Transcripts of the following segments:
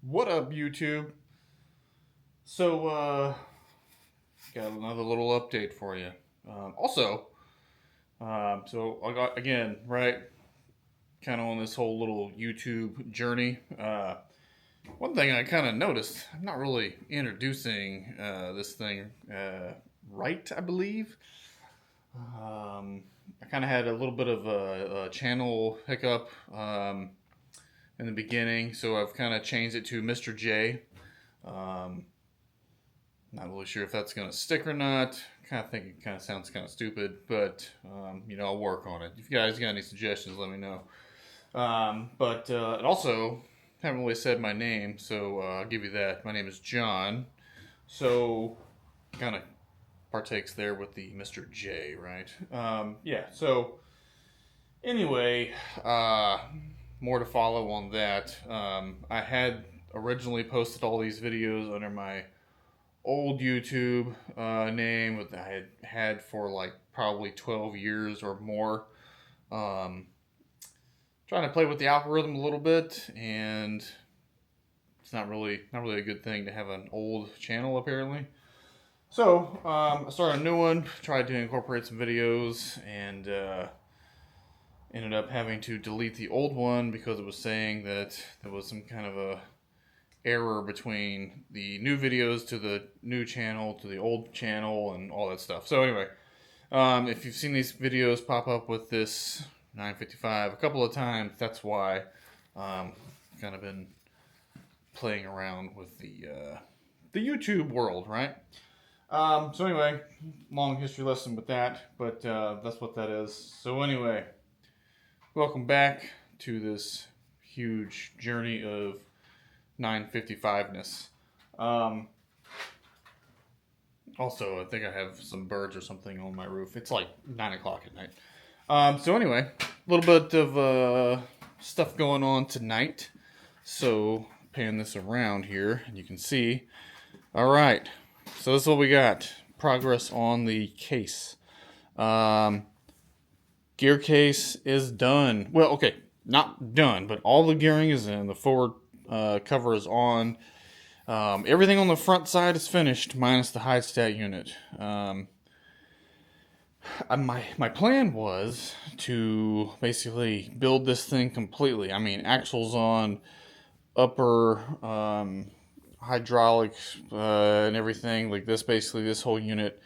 What up, YouTube? So, got another little update for you. So I got, again, right, kind of on this whole little YouTube journey. One thing I kind of noticed, I'm not really introducing this thing right, I believe. I kind of had a little bit of a channel hiccup in the beginning, so I've kind of changed it to Mr. J. Um, Not really sure if that's going to stick or not. Kind of think it kind of sounds kind of stupid, but I'll work on it. If you guys got any suggestions, let me know. But and also, haven't really said my name, so I'll give you that. My name is John. So, kind of partakes there with the Mr. J, right? Yeah. So, anyway, more to follow on that. I had originally posted all these videos under my old YouTube name that I had had for like probably 12 years or more. Um, Trying to play with the algorithm a little bit, and it's not really a good thing to have an old channel apparently. So I started a new one, tried to incorporate some videos, and ended up having to delete the old one because it was saying that there was some kind of a error between the new videos to the new channel to the old channel and all that stuff. So anyway, if you've seen these videos pop up with this 955 a couple of times, that's why. Kind of been playing around with the YouTube world, right? So anyway, long history lesson with that, but that's what that is. So anyway, welcome back to this huge journey of 955-ness. Also, I think I have some birds or something on my roof. It's like 9 o'clock at night. So anyway, a little bit of stuff going on tonight. So pan this around here, and you can see. All right, so this is what we got. Progress on the case. Gear case is done. Well, okay, not done, but all the gearing is in. The forward cover is on. Everything on the front side is finished, minus the high stat unit. My plan was to basically build this thing completely. I mean, axles on, upper hydraulics and everything like this. Basically, this whole unit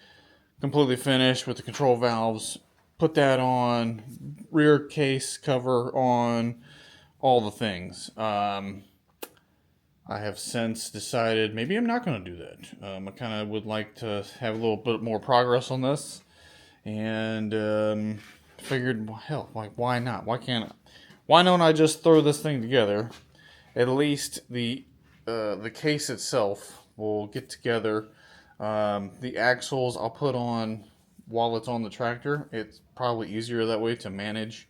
completely finished with the control valves. Put that on, rear case cover on, all the things. I have since decided maybe I'm not going to do that. I kind of would like to have a little bit more progress on this, and figured, well, hell, like why not? Why can't I? Why don't I just throw this thing together? At least the case itself will get together. The axles I'll put on while it's on the tractor. It's probably easier that way to manage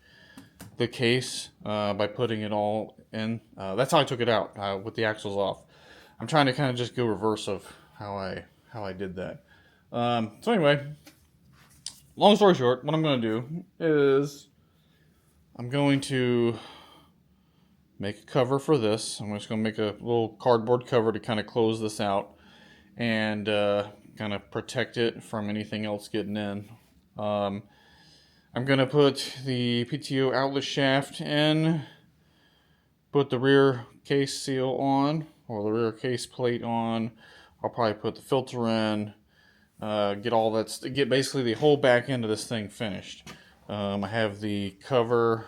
the case by putting it all in. That's how I took it out with the axles off. I'm trying to kind of just go reverse of how I did that. So anyway, long story short, what I'm going to do is I'm going to make a cover for this. I'm just going to make a little cardboard cover to kind of close this out and kind of protect it from anything else getting in. I'm going to put the PTO outlet shaft in, put the rear case seal on, or the rear case plate on. I'll probably put the filter in, get basically the whole back end of this thing finished. I have the cover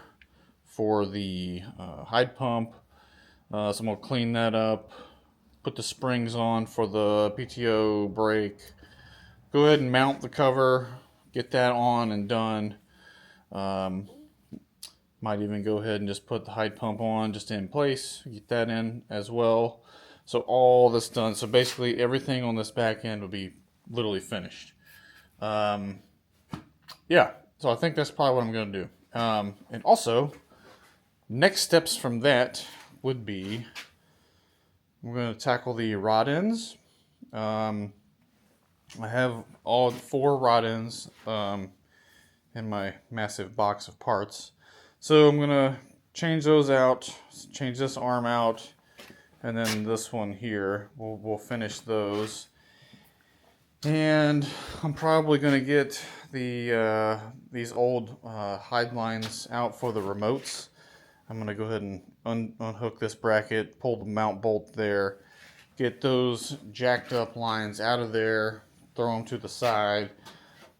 for the hide pump, so I'm going to clean that up, put the springs on for the PTO brake, go ahead and mount the cover, get that on and done. Might even go ahead and just put the hide pump on just in place, get that in as well. So all this done. So basically everything on this back end will be literally finished. Yeah, so I think that's probably what I'm going to do. And also, next steps from that would be we're going to tackle the rod ends. I have all 4 rod ends in my massive box of parts. So I'm going to change those out, change this arm out, and then this one here. We'll finish those. And I'm probably going to get the these old hide lines out for the remotes. I'm going to go ahead and unhook this bracket, pull the mount bolt there, get those jacked up lines out of there, throw them to the side.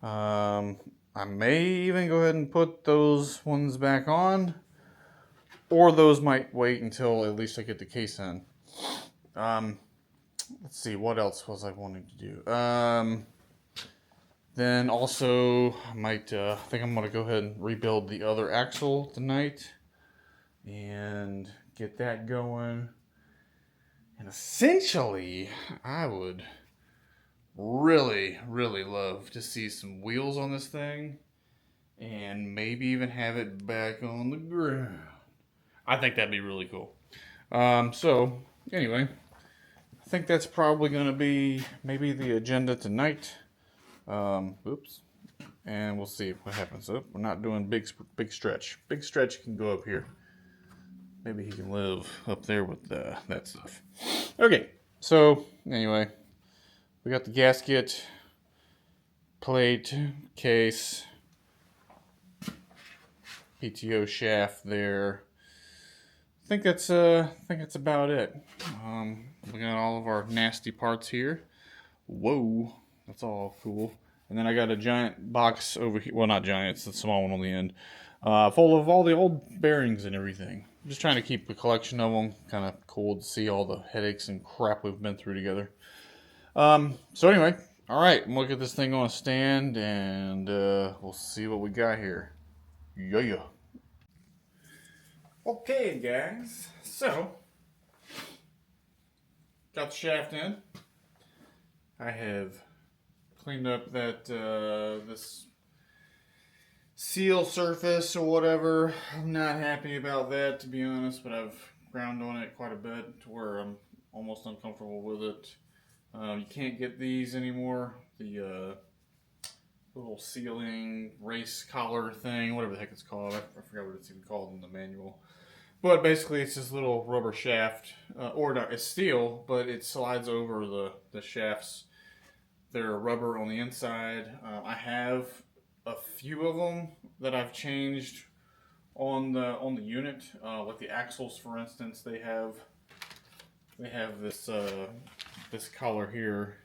I may even go ahead and put those ones back on, or those might wait until at least I get the case in. Let's see, what else was I wanting to do? Then also, I might think I'm going to go ahead and rebuild the other axle tonight and get that going. And essentially, I would really, really love to see some wheels on this thing and maybe even have it back on the ground. I think that'd be really cool. So, anyway, I think that's probably going to be maybe the agenda tonight. Oops. And we'll see what happens. Oh, we're not doing big stretch. Big stretch can go up here. Maybe he can live up there with that stuff. Okay, so anyway, we got the gasket, plate, case, PTO shaft there. I think that's about it. We got all of our nasty parts here. Whoa, that's all cool. And then I got a giant box over here. Well, not giant, it's the small one on the end. Full of all the old bearings and everything. I'm just trying to keep a collection of them. Kind of cool to see all the headaches and crap we've been through together. So anyway, all right, I'm gonna get this thing on a stand, and we'll see what we got here. Yeah. Okay, guys. So got the shaft in. I have cleaned up that this seal surface or whatever. I'm not happy about that, to be honest, but I've ground on it quite a bit to where I'm almost uncomfortable with it. You can't get these anymore. The little sealing race collar thing, whatever the heck it's called. I forgot what it's even called in the manual. But basically, it's this little rubber shaft, or not, it's steel, but it slides over the shafts. They're rubber on the inside. I have a few of them that I've changed on the unit. Like the axles, for instance, they have this this collar here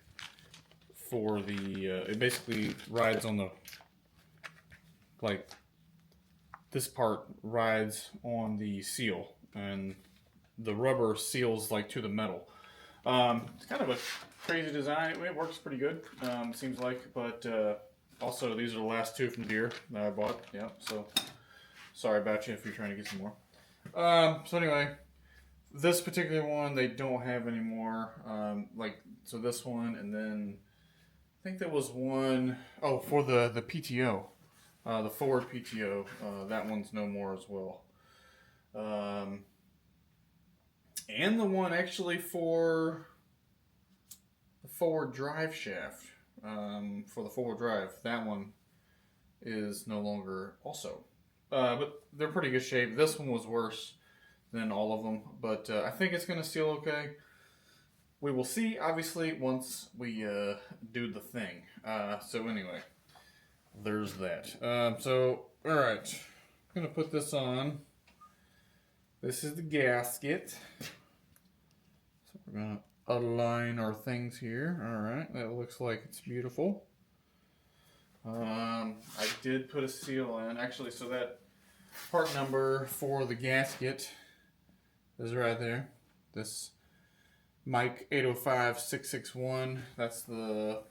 for the. It basically rides on the, like, this part rides on the seal, and the rubber seals like to the metal. It's kind of a crazy design. It works pretty good, seems like, but also these are the last two from Deere that I bought. Yeah, so sorry about you if you're trying to get some more. So anyway, this particular one they don't have anymore. So this one, and then I think there was one, oh, for the PTO. The forward PTO, that one's no more as well. And the one actually for the forward drive shaft, for the forward drive, that one is no longer also. But they're pretty good shape. This one was worse than all of them, but I think it's going to seal okay. We will see, obviously, once we do the thing. So anyway. There's that. So, alright. I'm going to put this on. This is the gasket. So we're going to align our things here. Alright, that looks like it's beautiful. I did put a seal in. Actually, so that part number for the gasket is right there. This Mike 805661. That's the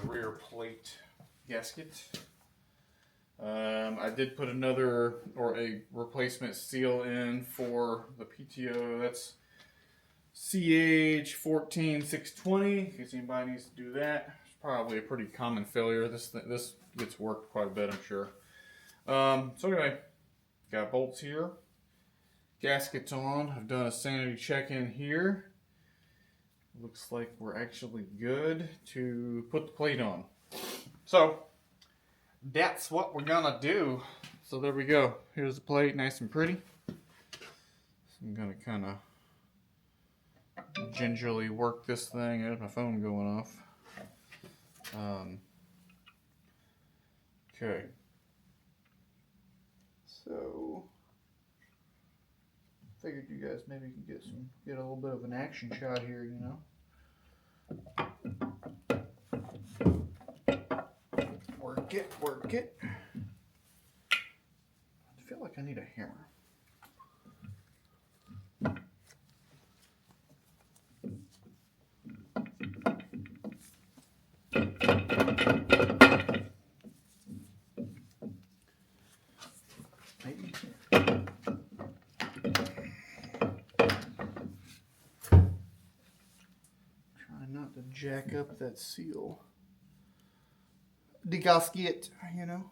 rear plate gasket. I did put a replacement seal in for the PTO. That's CH14620. In case anybody needs to do that, it's probably a pretty common failure. This gets worked quite a bit, I'm sure. So anyway, got bolts here, gaskets on. I've done a sanity check in here. Looks like we're actually good to put the plate on. So that's what we're gonna do. So there we go. Here's the plate, nice and pretty. So I'm gonna kind of gingerly work this thing. There's my phone going off. Okay. So figured you guys maybe can get a little bit of an action shot here, you know. Work it, work it. I feel like I need a hammer. Maybe. Try not to jack up that seal. The gasket, you know.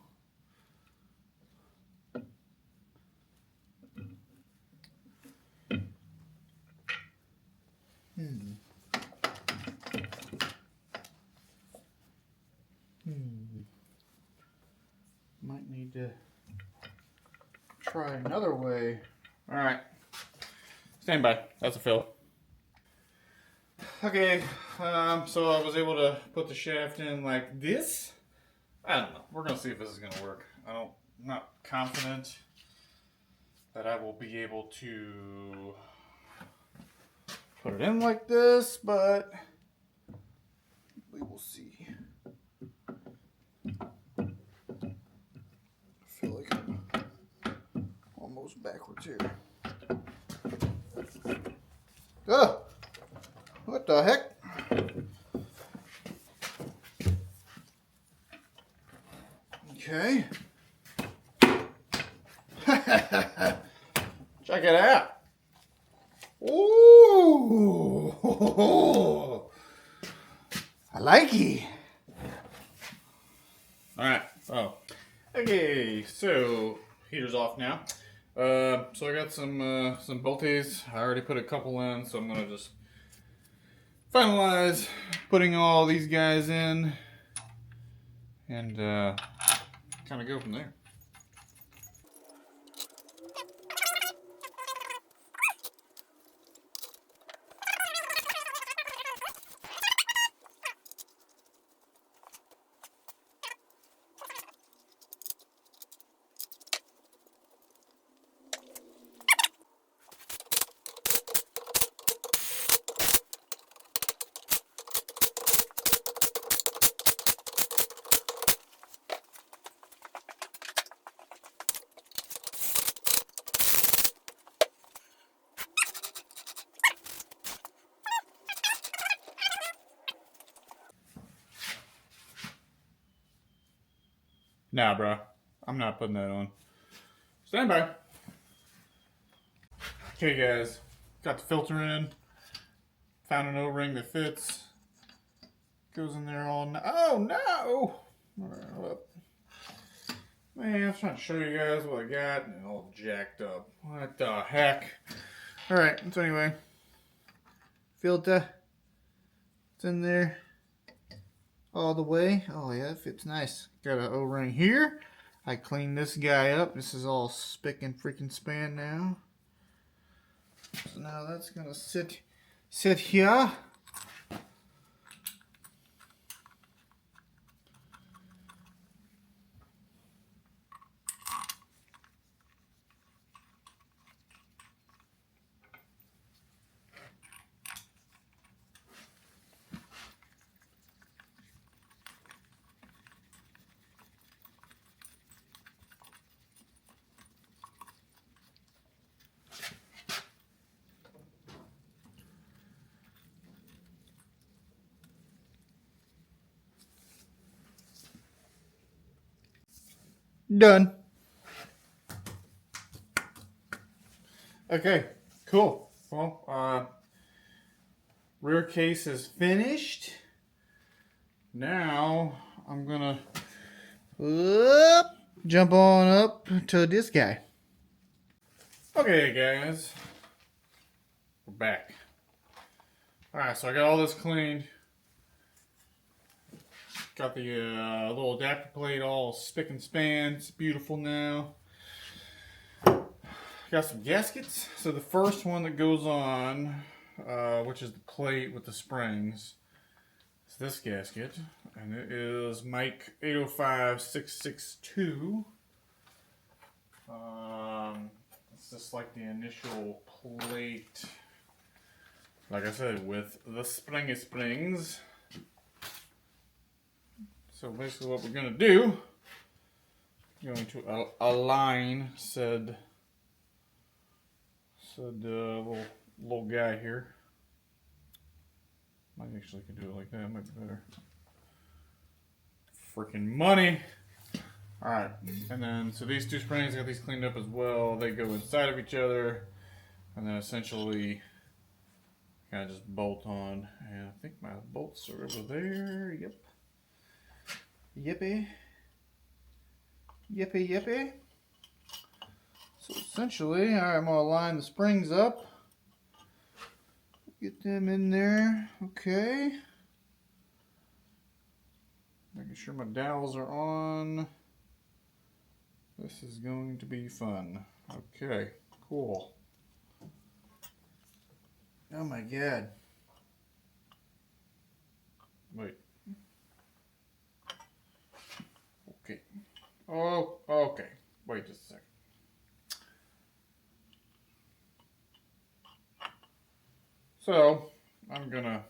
Might need to try another way. All right. Stand by. That's a fill. Okay, so I was able to put the shaft in like this. I don't know. We're gonna see if this is gonna work. I'm not confident that I will be able to put it in like this, but we will see. I feel like I'm almost backwards here. Oh! What the heck? Okay. Check it out. Ooh! I like it. Alright, oh. Okay, so heater's off now. So I got some bolties. I already put a couple in, so I'm gonna just finalize putting all these guys in and kind of go from there. Nah, bro. I'm not putting that on. Stand by. Okay, guys. Got the filter in. Found an O-ring that fits. Goes in there all night. Oh, no! Man, I was trying to show you guys what I got, and it all jacked up. What the heck? Alright, so anyway. Filter. It's in there. All the way. Oh yeah, it fits nice. Got an O-ring here. I cleaned this guy up. This is all spick and freaking span now. So now that's gonna sit here. Done. Okay, cool. Well, rear case is finished. Now I'm gonna jump on up to this guy. Okay, guys, we're back. All right, so I got all this cleaned. Got the little adapter plate all spick and span. It's beautiful now. Got some gaskets. So the first one that goes on which is the plate with the springs. It's this gasket, and it is Mike 805662. It's just like the initial plate, like I said, with the springy springs. So basically what we're going to do, we're going to align said little guy here. I actually could do it like that, might be better. Freaking money! Alright, and then so these two springs, I got these cleaned up as well. They go inside of each other, and then essentially kind of just bolt on. And I think my bolts are over there. Yep. Yippee. Yippee, yippee. So essentially, alright, I'm going to line the springs up. Get them in there. Okay. Making sure my dowels are on. This is going to be fun. Okay, cool. Oh my god. Wait. Okay. Oh, okay. Wait just a second. So, I'm gonna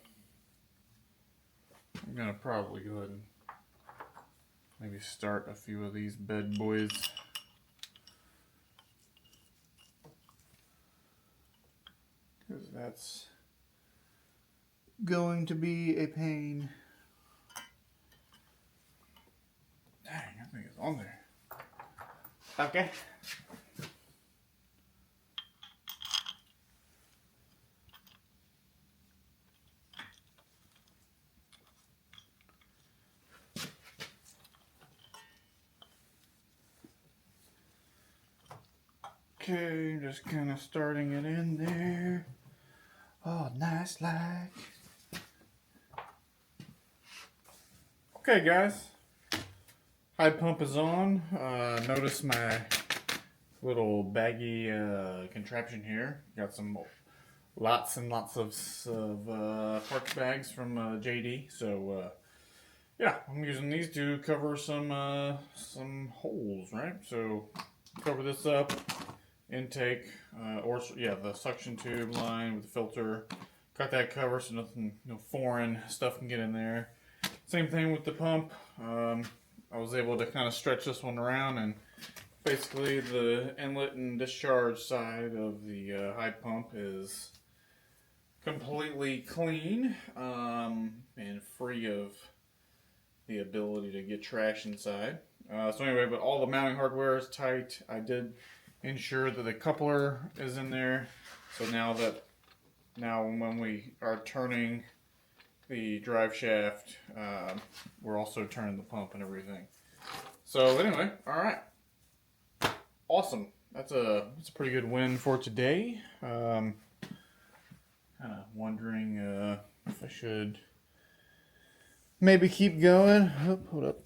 probably go ahead and maybe start a few of these bad boys. Because that's going to be a pain. Dang, I think it's on there. Okay. Okay, just kind of starting it in there. Oh, nice like. Okay, guys. Hide pump is on. Notice my little baggy contraption here. Got some lots and lots of parts bags from JD. So yeah, I'm using these to cover some holes, right? So cover this up. Intake, the suction tube line with the filter. Cut that cover so nothing, foreign stuff can get in there. Same thing with the pump. I was able to kind of stretch this one around, and basically the inlet and discharge side of the hide pump is completely clean and free of the ability to get trash inside. So anyway, but all the mounting hardware is tight. I did ensure that the coupler is in there, so now when we are turning the drive shaft, we're also turning the pump and everything. So anyway, all right, awesome. That's a pretty good win for today. Kind of wondering if I should maybe keep going. Oh, hold up.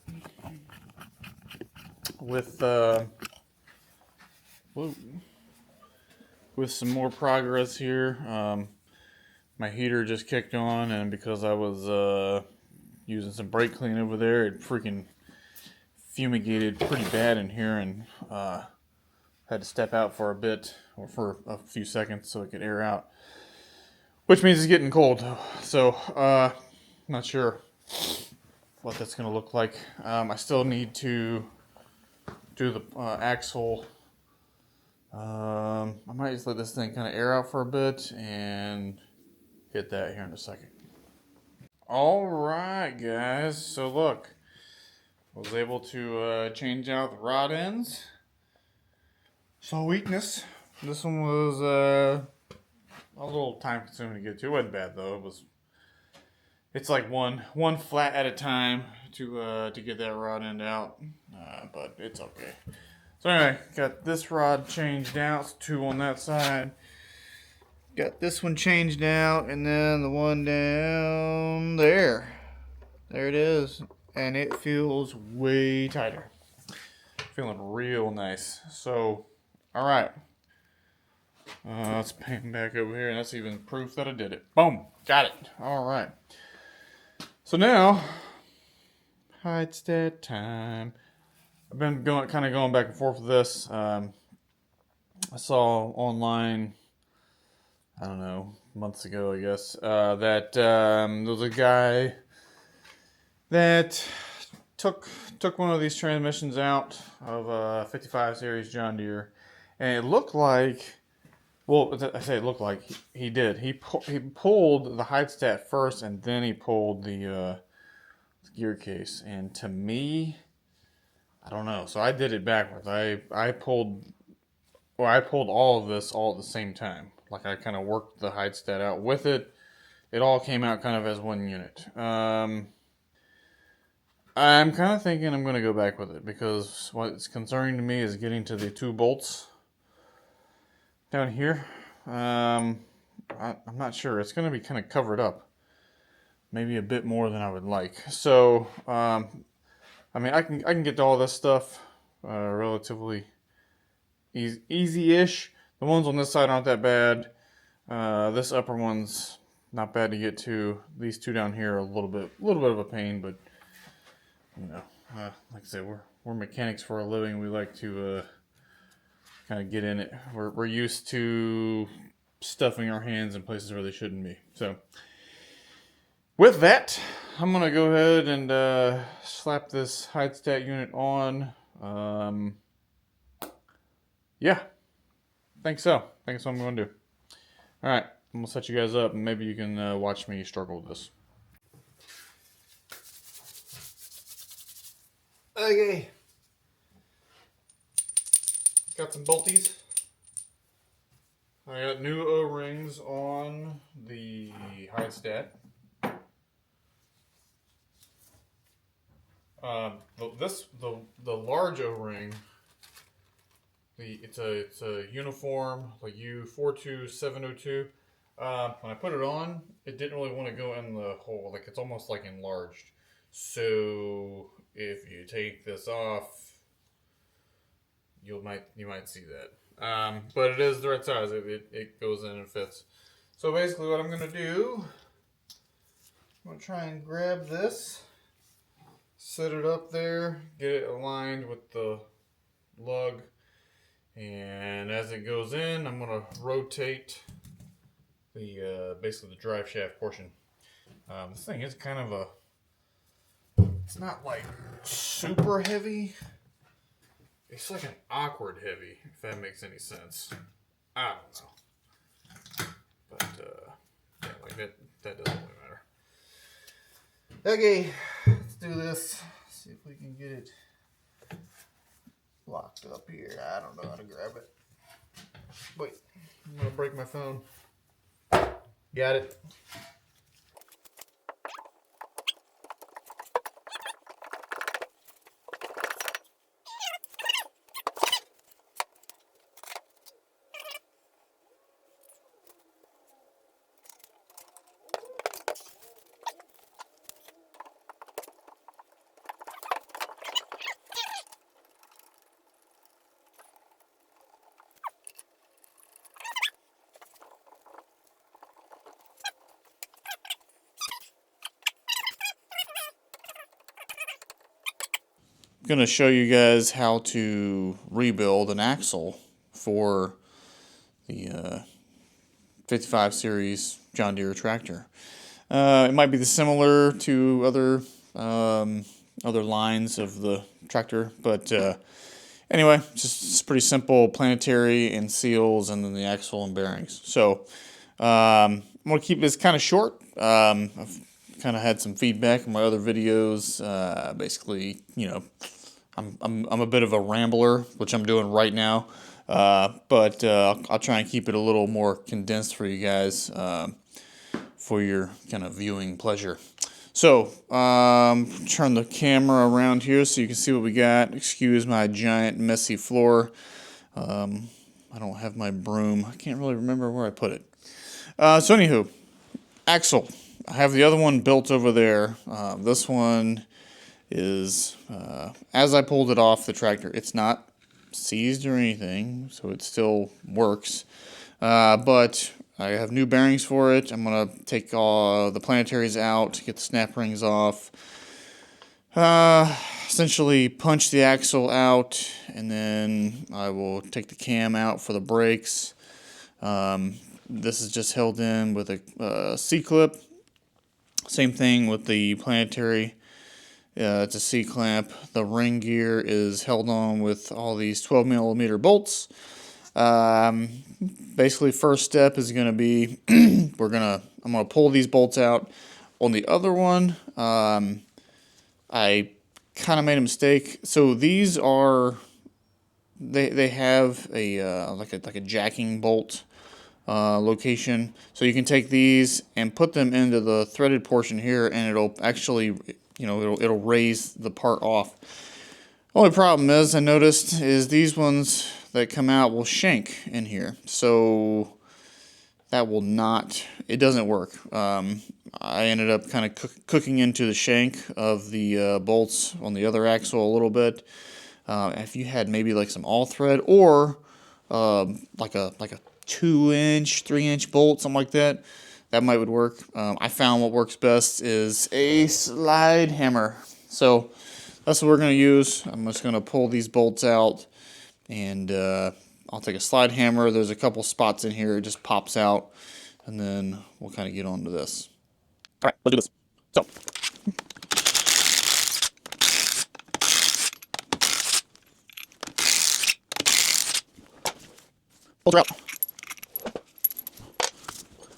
With some more progress here. My heater just kicked on, and because I was using some brake clean over there, it freaking fumigated pretty bad in here, and had to step out for a bit, or for a few seconds so it could air out, which means it's getting cold. So not sure what that's gonna look like. I still need to do the axle. I might just let this thing kind of air out for a bit and hit that here in a second. All right, guys. So look, I was able to change out the rod ends. Sweetness. This one was a little time consuming to get to. It wasn't bad though. It's like one flat at a time to get that rod end out, but it's okay. So anyway, got this rod changed out, so 2 on that side. Got this one changed out, and then the one down there. There it is, and it feels way tighter. Feeling real nice. So, all right. Let's pan back over here, and that's even proof that I did it. Boom, got it. All right. So now, hide stat time. I've been kind of going back and forth with this. I saw online, I don't know, months ago, I guess, that there was a guy that took one of these transmissions out of a 55 series John Deere, and it looked like, well, I say it looked like, he did. He pulled the hide stat first, and then he pulled the gear case. And to me, I don't know. So I did it backwards. I pulled all of this all at the same time. Like, I kind of worked the hide stat out with it. It all came out kind of as one unit. I'm kind of thinking I'm going to go back with it, because what's concerning to me is getting to the 2 bolts down here. I'm not sure. It's going to be kind of covered up, maybe a bit more than I would like. So, I mean, I can get to all this stuff relatively easy-ish. The ones on this side aren't that bad. This upper one's not bad to get to. These 2 down here are a little bit of a pain, but you know, like I said, we're mechanics for a living. We like to kind of get in it. We're used to stuffing our hands in places where they shouldn't be. So with that, I'm gonna go ahead and slap this hide stat unit on. Yeah, think so. Think that's what I'm gonna do. All right, I'm gonna set you guys up, and maybe you can watch me struggle with this. Okay. Got some bolties. I got new O-rings on the hide stat. The large O-ring. It's a uniform, like U42702. When I put it on, it didn't really want to go in the hole. Like, it's almost like enlarged. So if you take this off, you might see that. But it is the right size. It goes in and fits. So basically, what I'm gonna do, I'm gonna try and grab this, set it up there, get it aligned with the lug. And as it goes in, I'm going to rotate the basically the drive shaft portion. This thing is kind of it's not like super heavy. It's like an awkward heavy, if that makes any sense. I don't know. But, yeah, like that doesn't really matter. Okay, let's do this. See if we can get it locked up here. I don't know how to grab it. Wait, I'm gonna break my phone. Got it. Going to show you guys how to rebuild an axle for the 55 series John Deere tractor. It might be similar to other lines of the tractor, but anyway, it's pretty simple: planetary and seals, and then the axle and bearings. So I'm going to keep this kind of short. I've kind of had some feedback in my other videos. Basically, you know, I'm a bit of a rambler, which I'm doing right now. But I'll try and keep it a little more condensed for you guys for your kind of viewing pleasure. So turn the camera around here so you can see what we got. Excuse my giant messy floor. I don't have my broom. I can't really remember where I put it. So anywho, axle. I have the other one built over there. This one is, as I pulled it off the tractor, it's not seized or anything, so it still works. But I have new bearings for it. I'm going to take all the planetaries out, get the snap rings off, essentially punch the axle out, and then I will take the cam out for the brakes. This is just held in with a C-clip. Same thing with the planetary. It's a C-clamp. The ring gear is held on with all these 12mm bolts. Basically, first step is going to be I'm going to pull these bolts out. On the other one, I kind of made a mistake. So these are they have a like a jacking bolt location. So you can take these and put them into the threaded portion here, and it'll actually, it'll raise the part off. Only problem is, I noticed, is these ones that come out will shank in here. So that will not, it doesn't work. I ended up kind of cooking into the shank of the bolts on the other axle a little bit. If you had maybe like some all thread or like a 2-inch, 3-inch bolt, something like that, that might would work. I found what works best is a slide hammer. So that's what we're going to use. I'm just going to pull these bolts out, and I'll take a slide hammer. There's a couple spots in here. It just pops out, and then we'll kind of get onto this. All right, let's do this. So bolts are out.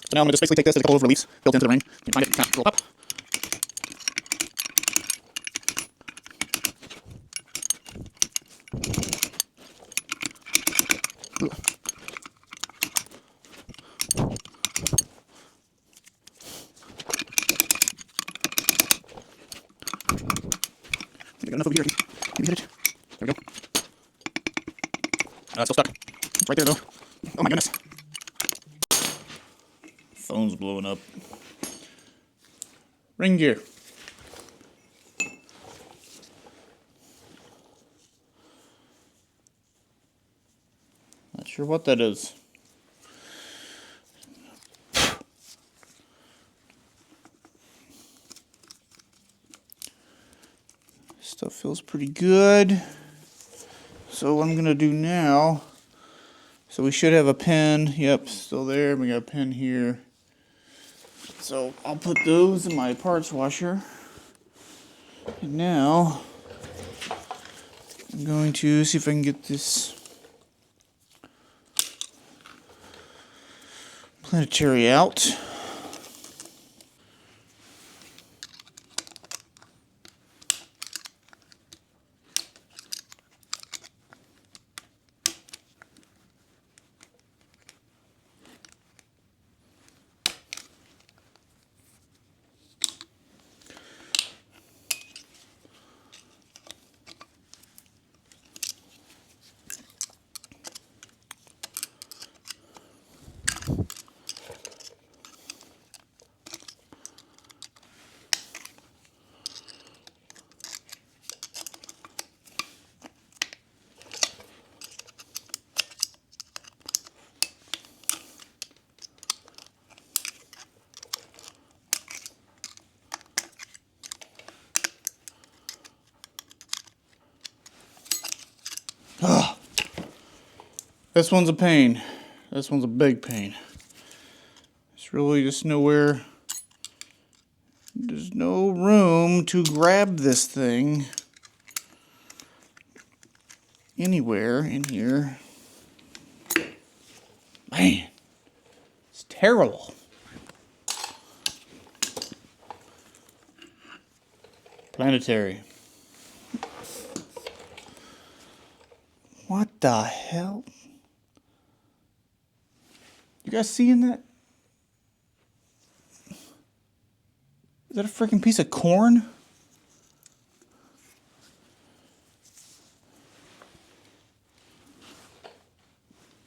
So now I'm going to just basically take this. There's a couple of reliefs built into the ring. You can find it, kind of roll up. Got enough over here. Maybe hit it. There we go. Still stuck. It's right there though. Oh my goodness. Phone's blowing up. Ring gear. Not sure what that is. Stuff feels pretty good. So what I'm going to do now, so we should have a pin. Yep, still there. We got a pin here. So I'll put those in my parts washer. And now I'm going to see if I can get this planetary out. This one's a pain. This one's a big pain. It's really just nowhere. There's no room to grab this thing anywhere in here. Man, it's terrible. Planetary. What the hell? You guys seeing that? Is that a freaking piece of corn?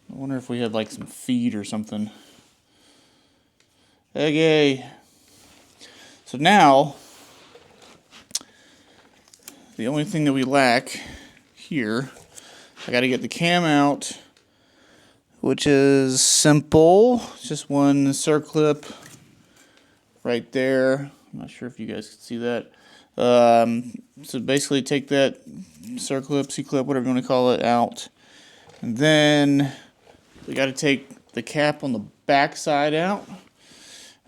I wonder if we had like some feed or something. Okay. So now, the only thing that we lack here, I got to get the cam out which is simple. Just one circlip right there. I'm not sure if you guys can see that. So basically take that circlip, C-clip, whatever you want to call it, out. And then we got to take the cap on the back side out.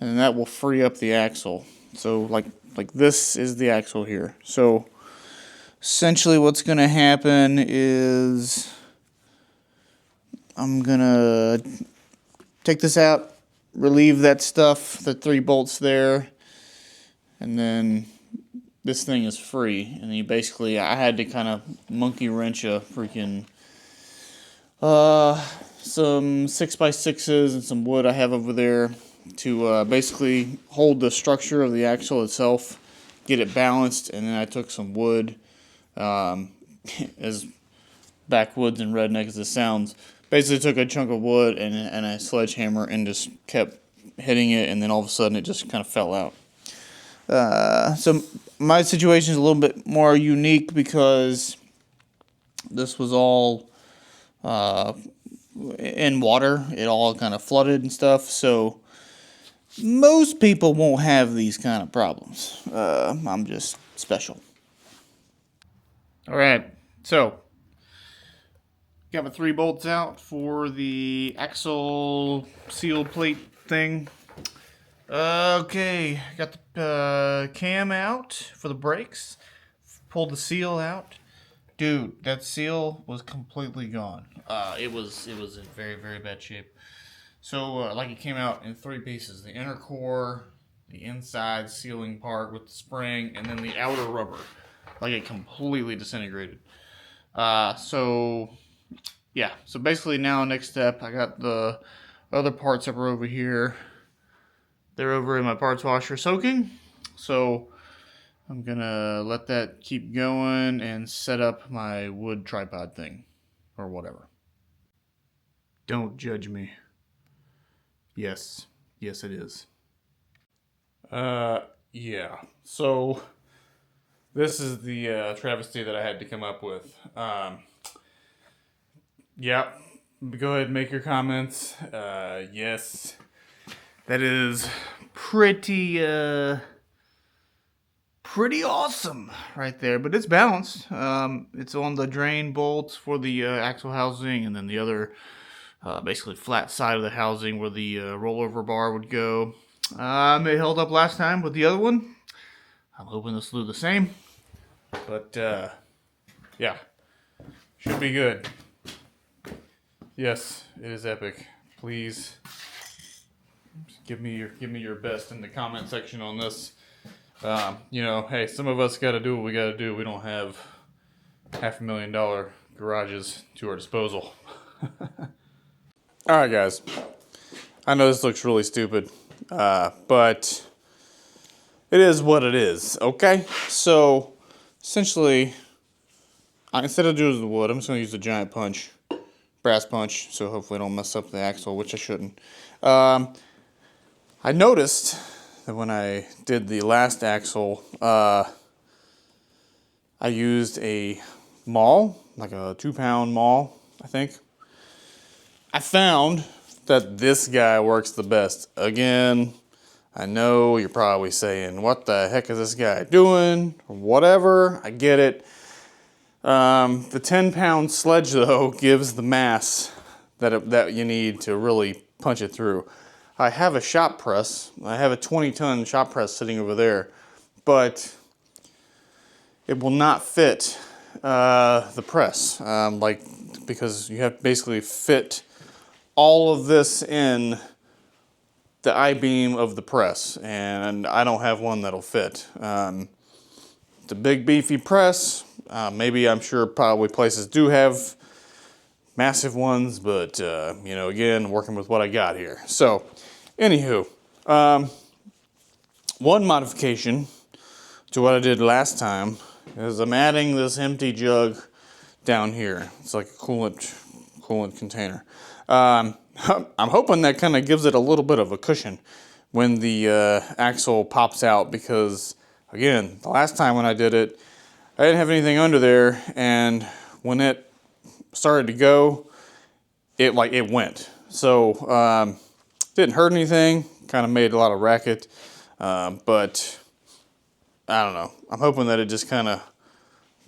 And that will free up the axle. So like this is the axle here. So essentially what's going to happen is I'm going to take this out, relieve that stuff, the 3 bolts there, and then this thing is free. And you basically, I had to kind of monkey wrench a freaking some 6x6s and some wood I have over there to basically hold the structure of the axle itself, get it balanced. And then I took some wood, as backwoods and redneck as it sounds, basically took a chunk of wood and a sledgehammer and just kept hitting it, and then all of a sudden it just kind of fell out. So my situation is a little bit more unique because this was all in water. It all kind of flooded and stuff, so most people won't have these kind of problems. I'm just special. Alright, so got my 3 bolts out for the axle seal plate thing. Okay, got the cam out for the brakes. Pulled the seal out. Dude, that seal was completely gone. It was in very, very bad shape. So, like, it came out in 3 pieces. The inner core, the inside sealing part with the spring, and then the outer rubber. Like, it completely disintegrated. So, yeah. So, basically now, next step, I got the other parts that were over here. They're over in my parts washer soaking. So, I'm going to let that keep going and set up my wood tripod thing. Or whatever. Don't judge me. Yes. Yes, it is. Yeah. So, this is the travesty that I had to come up with. Yeah. Go ahead and make your comments. Yes. That is pretty awesome right there. But it's balanced. It's on the drain bolts for the axle housing, and then the other basically flat side of the housing where the rollover bar would go. It held up last time with the other one. I'm hoping this will do the same. But yeah, should be good. Yes, it is epic. Please give me your best in the comment section on this. You know, hey, some of us got to do what we got to do. We don't have $500,000 garages to our disposal. All right, guys. I know this looks really stupid, but it is what it is, okay? So, essentially, instead of doing the wood, I'm just going to use the giant punch, brass punch, so hopefully I don't mess up the axle, which I shouldn't. I noticed that when I did the last axle, I used a maul, like a 2-pound maul, I think. I found that this guy works the best. Again, I know you're probably saying, what the heck is this guy doing? Or whatever, I get it. The 10-pound sledge, though, gives the mass that you need to really punch it through. I have a shop press. I have a 20-ton shop press sitting over there, but it will not fit the press, because you have to basically fit all of this in the I-beam of the press, and I don't have one that'll fit. It's a big beefy press. Maybe, I'm sure probably places do have massive ones, but you know, again, working with what I got here. So, anywho, one modification to what I did last time is I'm adding this empty jug down here. It's like a coolant container. I'm hoping that kind of gives it a little bit of a cushion when the axle pops out, because again, the last time when I did it, I didn't have anything under there, and when it started to go, it went. So didn't hurt anything. Kind of made a lot of racket, but I don't know. I'm hoping that it just kind of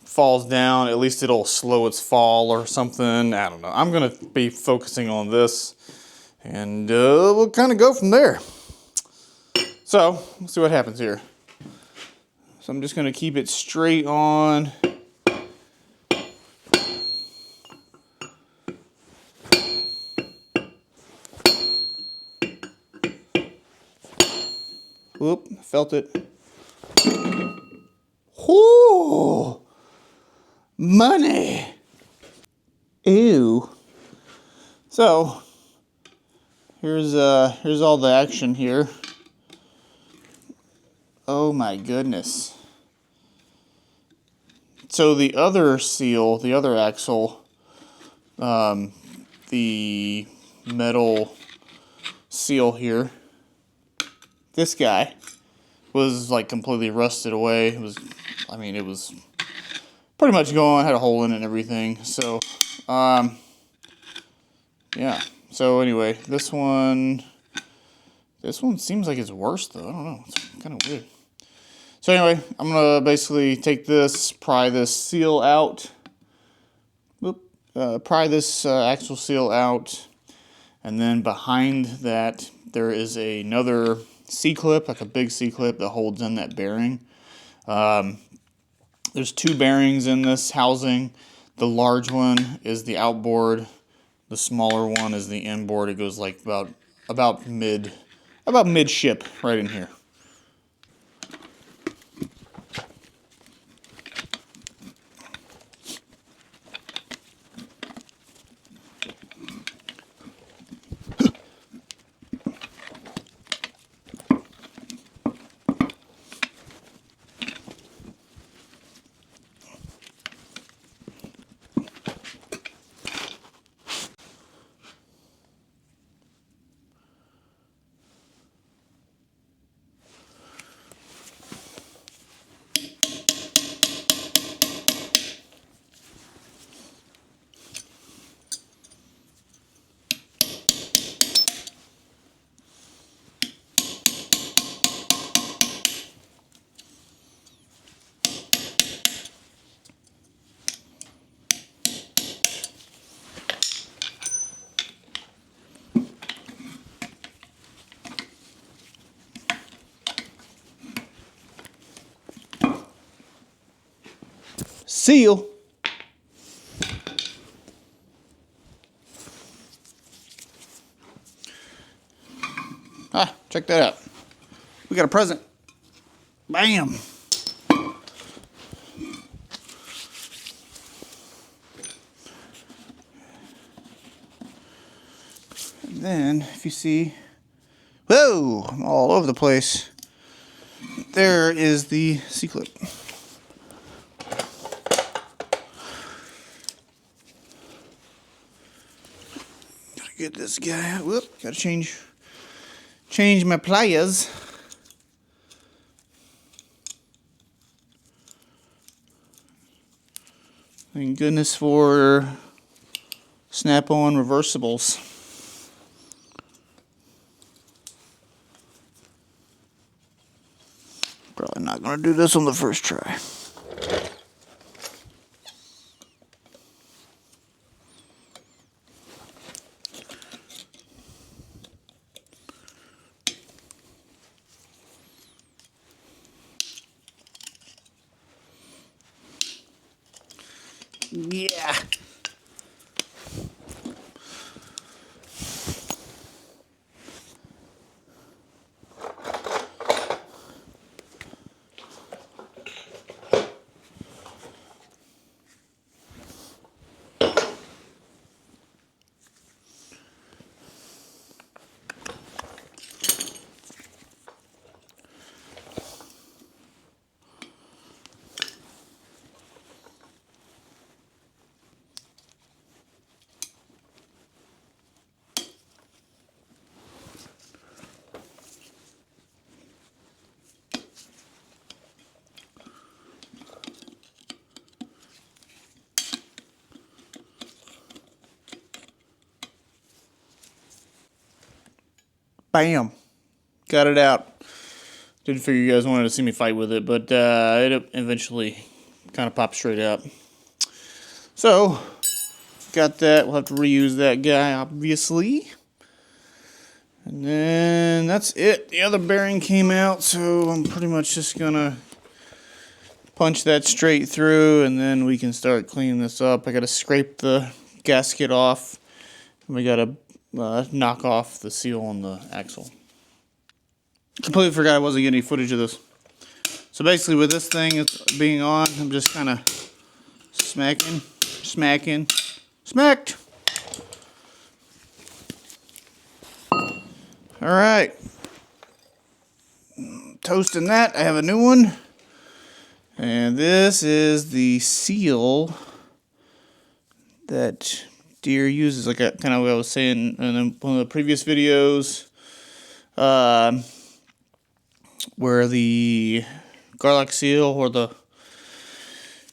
falls down. At least it'll slow its fall or something. I don't know. I'm gonna be focusing on this, and we'll kind of go from there. So let's see what happens here. So I'm just gonna keep it straight on. Whoop, felt it. Whoo! Money! Ew. So, here's all the action here. Oh my goodness. So the other seal, the other axle, the metal seal here, this guy was like completely rusted away. It was pretty much gone, had a hole in it and everything. So, yeah. So anyway, this one seems like it's worse though. I don't know. It's kind of weird. So anyway, I'm gonna basically take this, pry this seal out. Pry this axle seal out, and then behind that there is another C-clip, like a big C-clip that holds in that bearing. There's two bearings in this housing. The large one is the outboard. The smaller one is the inboard. It goes like about midship right in here. Seal. Ah, check that out. We got a present. Bam. And then, if you see, whoa, I'm all over the place. There is the C-clip. Gotta get this guy out. Whoop, gotta change my pliers. Thank goodness for snap-on reversibles. Probably not gonna do this on the first try. Yeah. Bam. Got it out. Didn't figure you guys wanted to see me fight with it, but it eventually kind of popped straight out. So, got that. We'll have to reuse that guy, obviously. And then that's it. The other bearing came out, so I'm pretty much just gonna punch that straight through, and then we can start cleaning this up. I gotta scrape the gasket off, and we gotta knock off the seal on the axle. Completely forgot I wasn't getting any footage of this. So basically with this thing it's being on, I'm just kind of smacking, smacked. Alright. Toasting that, I have a new one. And this is the seal that Deere uses, like kind of what I was saying in one of the previous videos. Where the garlic seal or the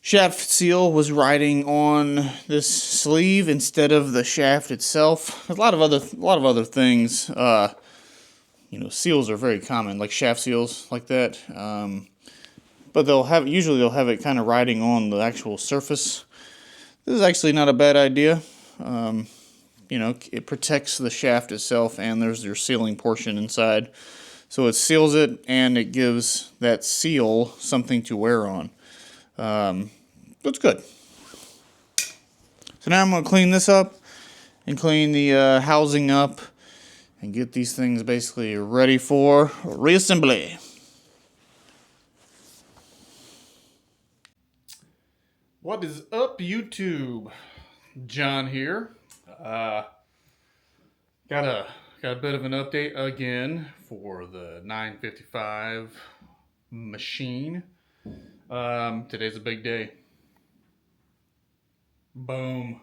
shaft seal was riding on this sleeve instead of the shaft itself. A lot of other things. Seals are very common, like shaft seals like that. But usually they'll have it kind of riding on the actual surface. This is actually not a bad idea. It protects the shaft itself, and there's your sealing portion inside. So it seals it, and it gives that seal something to wear on. That's good. So now I'm going to clean this up and clean the housing up and get these things basically ready for reassembly. What is up, YouTube? John here. Got a bit of an update again for the 955 machine. Today's a big day. Boom.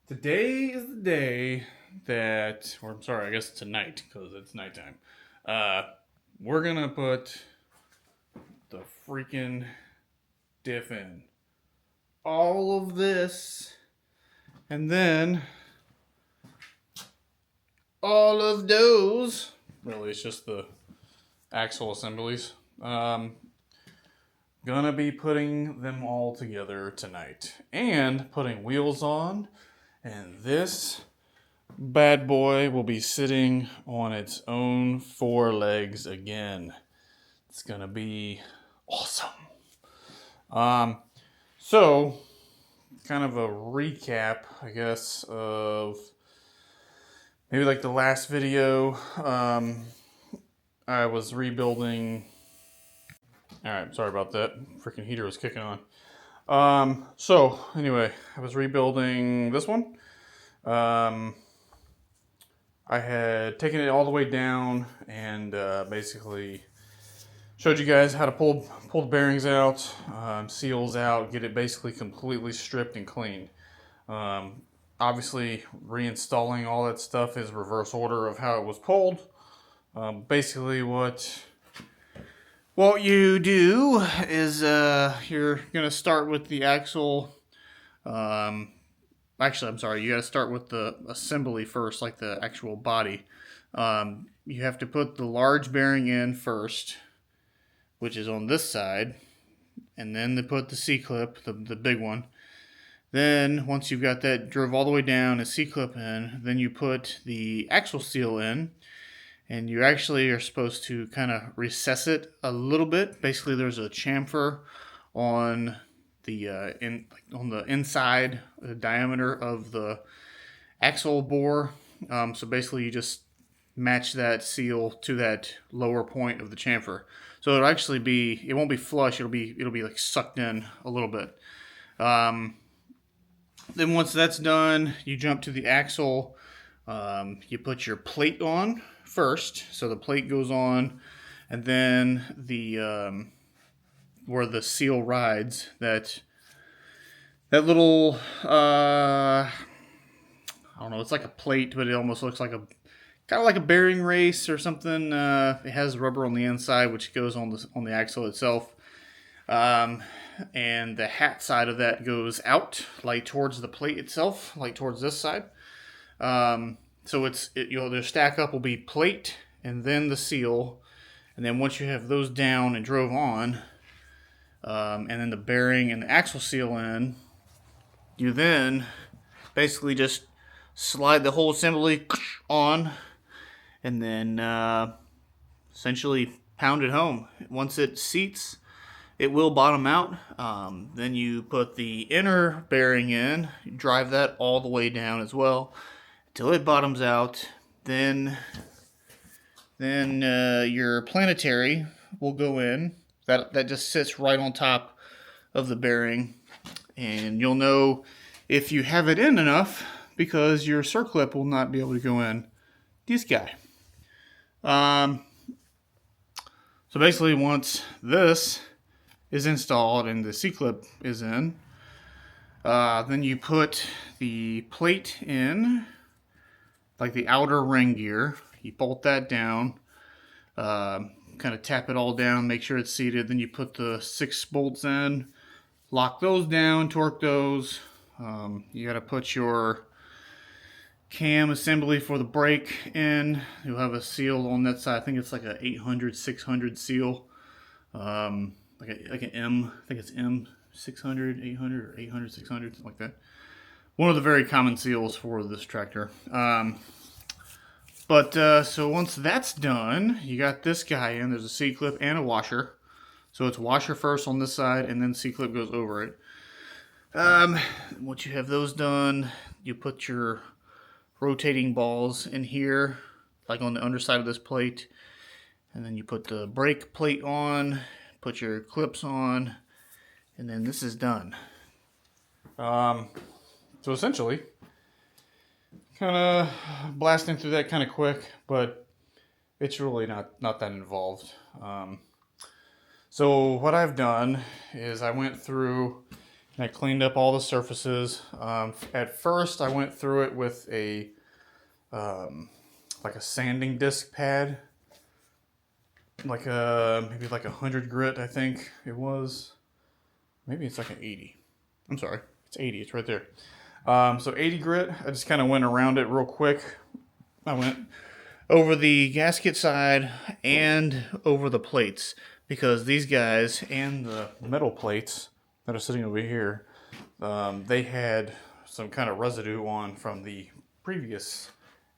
Today is the day that, or I'm sorry, I guess tonight, because it's nighttime. We're gonna put the freaking diff in. All of this, and then all of those. Really, it's just the axle assemblies. Gonna be putting them all together tonight and putting wheels on, and this bad boy will be sitting on its own 4 legs again. It's gonna be awesome. So kind of a recap, I guess, of maybe like the last video. I was rebuilding. Alright, sorry about that. Freaking heater was kicking on. So anyway, I was rebuilding this one. I had taken it all the way down and basically showed you guys how to pull the bearings out, seals out, get it basically completely stripped and clean. Obviously, reinstalling all that stuff is reverse order of how it was pulled. Basically, what you do is you're going to start with the axle. Actually, I'm sorry, you got to start with the assembly first, like the actual body. You have to put the large bearing in first, which is on this side, and then they put the C-clip, the big one. Then, once you've got that drove all the way down, a C-clip in, then you put the axle seal in, and you actually are supposed to kind of recess it a little bit. Basically, there's a chamfer on the on the inside, the diameter of the axle bore. So basically, you just match that seal to that lower point of the chamfer. So it'll actually be, it won't be flush. It'll be like sucked in a little bit. Then once that's done, you jump to the axle. You put your plate on first, so the plate goes on, and then the where the seal rides, that little I don't know, it's like a plate, but it almost looks like kind of like a bearing race or something. It has rubber on the inside, which goes on the axle itself. And the hat side of that goes out, like towards the plate itself, like towards this side. So their stack up will be plate and then the seal, and then once you have those down and drove on, and then the bearing and the axle seal in, you then basically just slide the whole assembly on, and then essentially pound it home. Once it seats, it will bottom out. Then you put the inner bearing in, drive that all the way down as well until it bottoms out. Then your planetary will go in. That just sits right on top of the bearing, and you'll know if you have it in enough because your circlip will not be able to go in. This guy. So basically, once this is installed and the C-clip is in, then you put the plate in, like the outer ring gear. You bolt that down, kind of tap it all down, make sure it's seated. Then you put the 6 bolts in, lock those down, torque those. You got to put your cam assembly for the brake in. You'll have a seal on that side. I think it's like a 800, 600 seal. Like an M, I think it's M 600, 800, or 800, 600, something like that. One of the very common seals for this tractor. So once that's done, you got this guy in. There's a C-clip and a washer. So it's washer first on this side, and then C-clip goes over it. Once you have those done, you put your rotating balls in here, like on the underside of this plate, and then you put the brake plate on, put your clips on, and then this is done. So essentially, kind of blasting through that kind of quick, but it's really not that involved. So what I've done is I went through and I cleaned up all the surfaces. At first, I went through it with a like a sanding disc pad, like maybe like 100 grit, I think it was. Maybe it's like an 80. I'm sorry, it's 80. It's right there. So 80 grit. I just kind of went around it real quick. I went over the gasket side and over the plates, because these guys and the metal plates that are sitting over here, they had some kind of residue on from the previous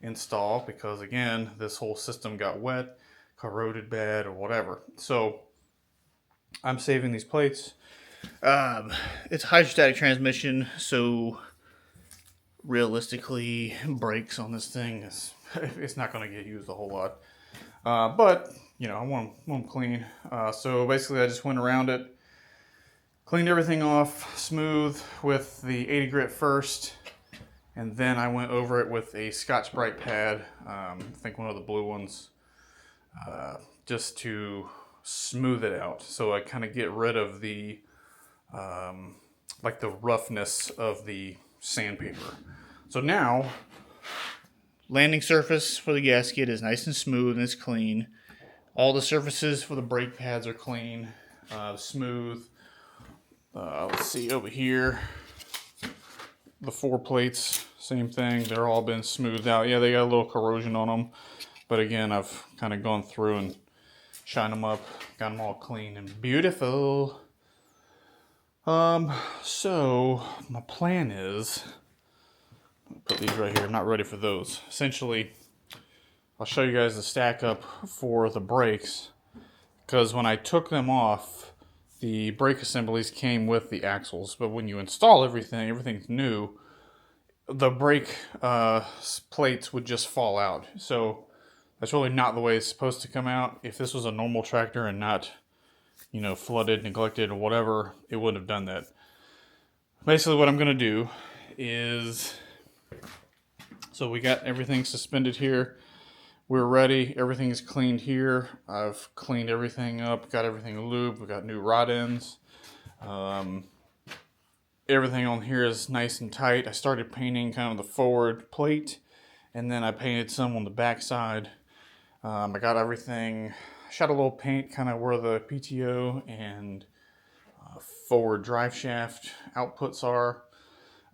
install, because again, this whole system got wet, corroded bad, or whatever. So I'm saving these plates. It's a hydrostatic transmission, so realistically, brakes on this thing it's not going to get used a whole lot. But you know, I want them clean. So basically, I just went around it, cleaned everything off smooth with the 80 grit first, and then I went over it with a Scotch-Brite pad. I think one of the blue ones, just to smooth it out. So I kind of get rid of the like the roughness of the sandpaper. So now, landing surface for the gasket is nice and smooth and it's clean. All the surfaces for the brake pads are clean, smooth. Let's see over here, the 4 plates, same thing. They're all been smoothed out. Yeah, they got a little corrosion on them, but again, I've kind of gone through and shined them up, got them all clean and beautiful. So my plan is, put these right here. I'm not ready for those. Essentially, I'll show you guys the stack up for the brakes, because when I took them off, the brake assemblies came with the axles, but when you install everything, everything's new, the brake plates would just fall out. So that's really not the way it's supposed to come out. If this was a normal tractor and not, you know, flooded, neglected, or whatever, it wouldn't have done that. Basically, what I'm going to do is, so we got everything suspended here. We're ready. Everything is cleaned here. I've cleaned everything up, got everything lubed. We got new rod ends. Everything on here is nice and tight. I started painting kind of the forward plate, and then I painted some on the back side. I got everything, shot a little paint kind of where the PTO and forward drive shaft outputs are.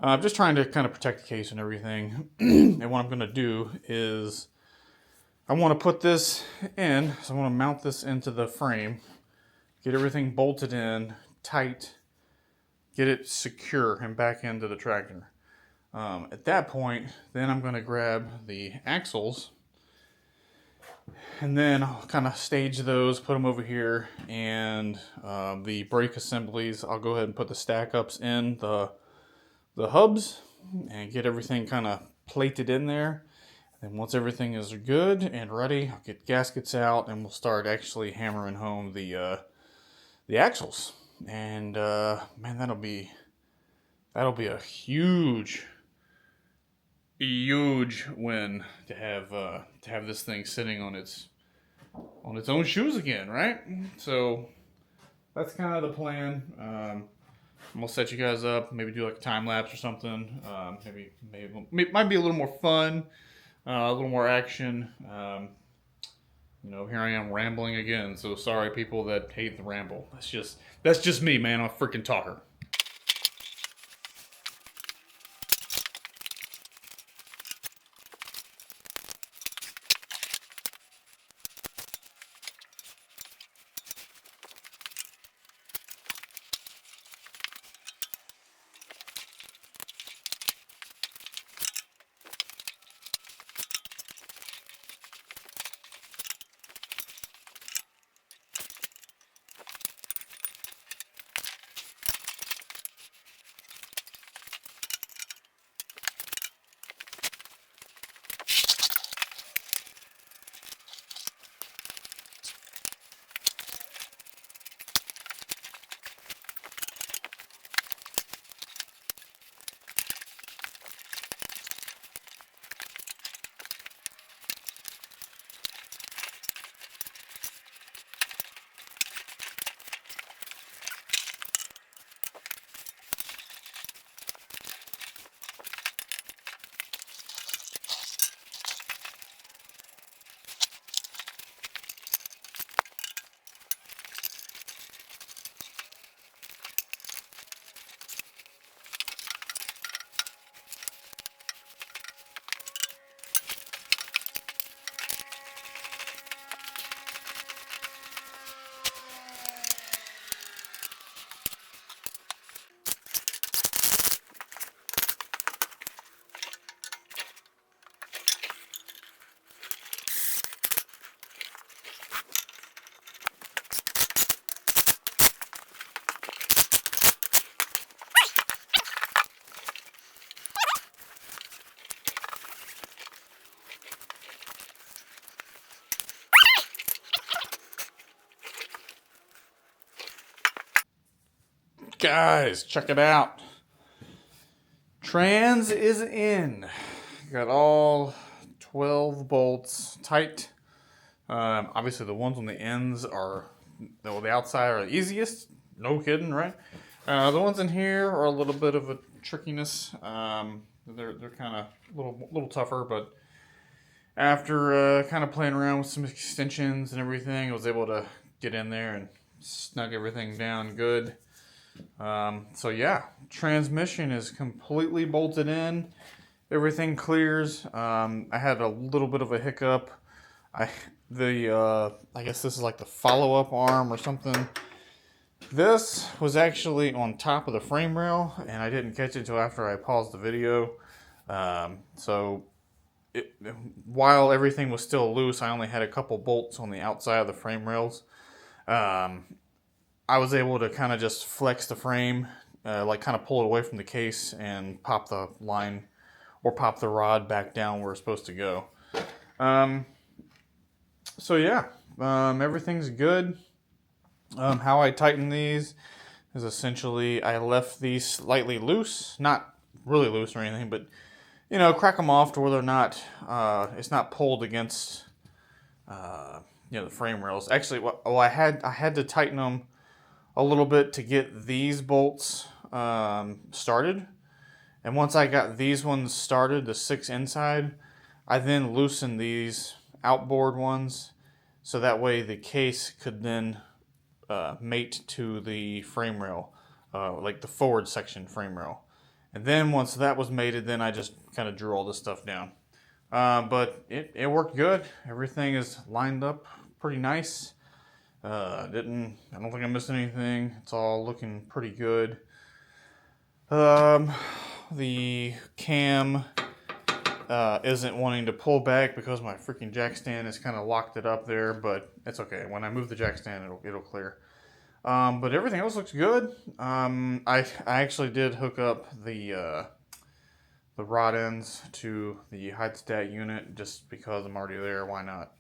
I'm just trying to kind of protect the case and everything. And what I'm going to do is I want to put this in, so I want to mount this into the frame, get everything bolted in tight, get it secure and back into the tractor. At that point, then I'm going to grab the axles and then I'll kind of stage those, put them over here, and the brake assemblies, I'll go ahead and put the stack ups in the hubs and get everything kind of plated in there. And once everything is good and ready, I'll get gaskets out and we'll start actually hammering home the axles. And man, that'll be a huge win to have this thing sitting on its own shoes again, right? So that's kind of the plan. I'm gonna set you guys up, maybe do like a time lapse or something. Maybe might be a little more fun, a little more action. Here I am rambling again. So sorry, people that hate the ramble. That's just me, man. I'm a freaking talker. Guys, check it out. Trans is in. Got all 12 bolts tight. Obviously, the ones on the ends the outside are the easiest. No kidding, right? The ones in here are a little bit of a trickiness. They're kind of a little tougher, but after kind of playing around with some extensions and everything, I was able to get in there and snug everything down good. So yeah, transmission is completely bolted in. Everything clears. I had a little bit of a hiccup. I guess this is like the follow-up arm or something. This was actually on top of the frame rail, and I didn't catch it until after I paused the video. While everything was still loose, I only had a couple bolts on the outside of the frame rails. I was able to kind of just flex the frame, kind of pull it away from the case and pop the line or pop the rod back down where it's supposed to go. So yeah, everything's good. How I tighten these is essentially I left these slightly loose, not really loose or anything, but crack them off to where they're not, it's not pulled against, the frame rails. Actually, I had to tighten them a little bit to get these bolts started. And once I got these ones started, the 6 inside, I then loosened these outboard ones so that way the case could then mate to the frame rail, like the forward section frame rail. And then once that was mated, then I just kind of drew all this stuff down. But it worked good. Everything is lined up pretty nice. I don't think I missed anything. It's all looking pretty good. The cam isn't wanting to pull back because my freaking jack stand has kind of locked it up there, but it's okay. When I move the jack stand, it'll clear. But everything else looks good. I actually did hook up the rod ends to the hydrostat unit just because I'm already there. Why not?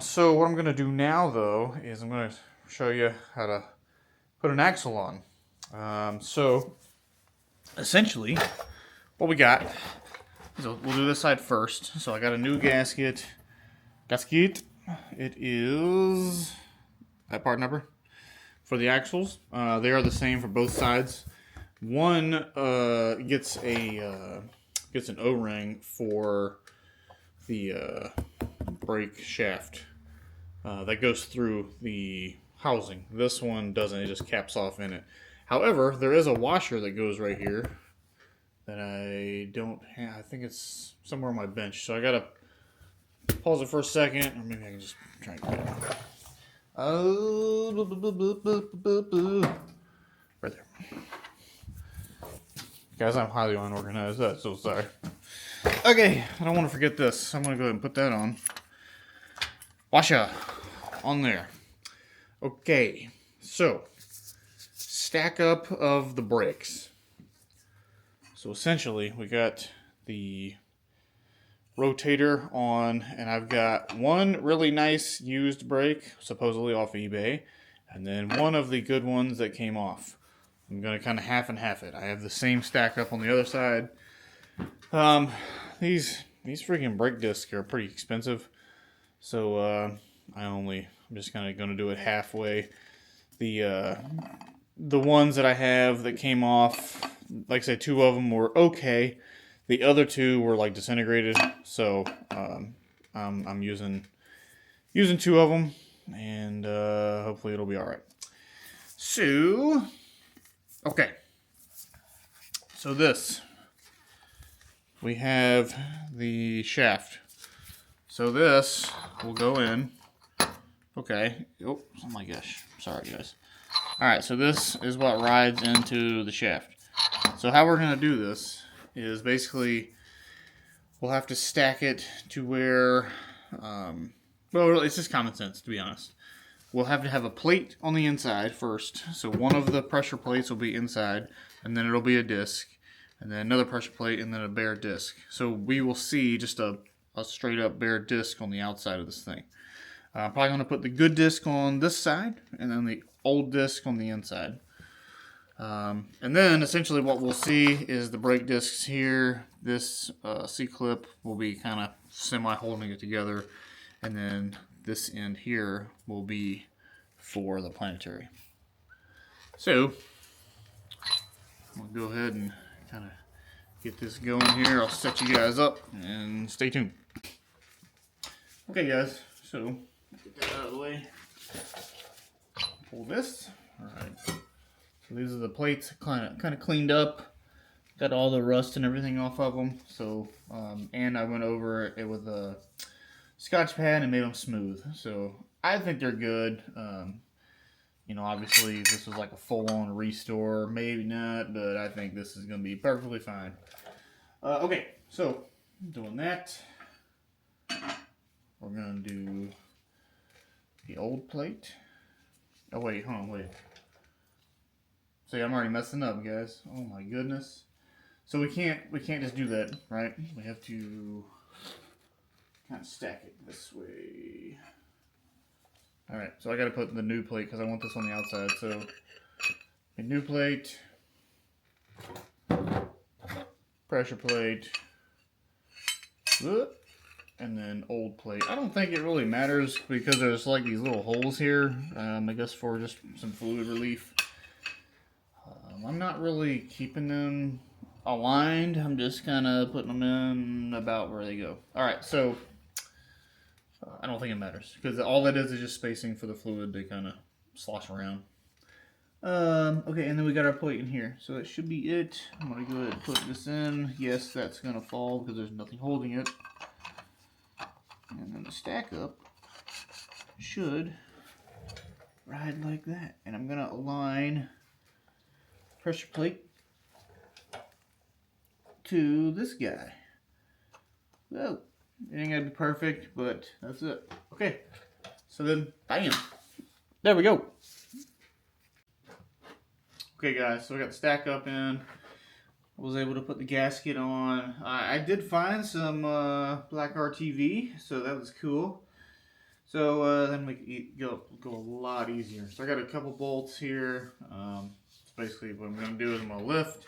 So what I'm going to do now, though, is I'm going to show you how to put an axle on. So essentially, what we got is we'll do this side first. So I got a new gasket. It is that part number for the axles. They are the same for both sides. One gets an O-ring for the brake shaft that goes through the housing. This one doesn't. It just caps off in it. However, there is a washer that goes right here that I don't have. I think it's somewhere on my bench. So I gotta pause it for a second, or maybe I can just try and get it. Oh, right there. Guys, I'm highly unorganized. I'm so sorry. Okay, I don't want to forget this. I'm gonna go ahead and put that on. Washer on there. Okay, so stack up of the brakes. So essentially, we got the rotator on, and I've got one really nice used brake, supposedly off eBay, and then one of the good ones that came off. I'm going to kind of half and half it. I have the same stack up on the other side. These freaking brake discs are pretty expensive, so I'm just kind of going to do it halfway. The ones that I have that came off, like I said, two of them were okay. The other two were like disintegrated, so I'm using two of them, and hopefully it'll be all right. So, okay. So this, we have the shaft. So this will go in. Okay. Oh my gosh. Sorry, guys. All right. So this is what rides into the shaft. So how we're gonna do this is basically we'll have to stack it to where, well, it's just common sense, to be honest. We'll have to have a plate on the inside first. So one of the pressure plates will be inside, and then it'll be a disc, and then another pressure plate, and then a bare disc. So we will see just a straight up bare disc on the outside of this thing. I'm probably going to put the good disc on this side, and then the old disc on the inside. And then essentially what we'll see is the brake discs here. This C-clip will be kind of semi-holding it together. And then this end here will be for the planetary. So, we'll go ahead and kind of get this going here. I'll set you guys up and stay tuned. Okay guys, so get that out of the way. Pull this. Alright. So these are the plates, kind of cleaned up. Got all the rust and everything off of them. So, and I went over it with a Scotch pad and made them smooth. So I think they're good. You know, obviously this was like a full-on restore, maybe not, but I think this is going to be perfectly fine. Okay, so doing that, we're going to do the old plate. Oh wait, hold on, wait. See, I'm already messing up, guys. Oh my goodness. So we can't just do that, right? We have to kind of stack it this way. All right, so I got to put the new plate because I want this on the outside. So a new plate, pressure plate, and then old plate. I don't think it really matters because there's like these little holes here. I guess for just some fluid relief. I'm not really keeping them aligned. I'm just kind of putting them in about where they go. All right, so I don't think it matters because all that is just spacing for the fluid to kind of slosh around. Okay, and then we got our plate in here. So that should be it. I'm gonna go ahead and put this in. Yes, that's gonna fall because there's nothing holding it. And then the stack up should ride like that. And I'm gonna align pressure plate to this guy. Well, it ain't gonna be perfect, but that's it. Okay, so then, bam. There we go. Okay guys, so we got the stack up in. Was able to put the gasket on. I did find some black RTV, so that was cool. So then we go a lot easier. So I got a couple bolts here. So basically what I'm going to do is I'm going to lift.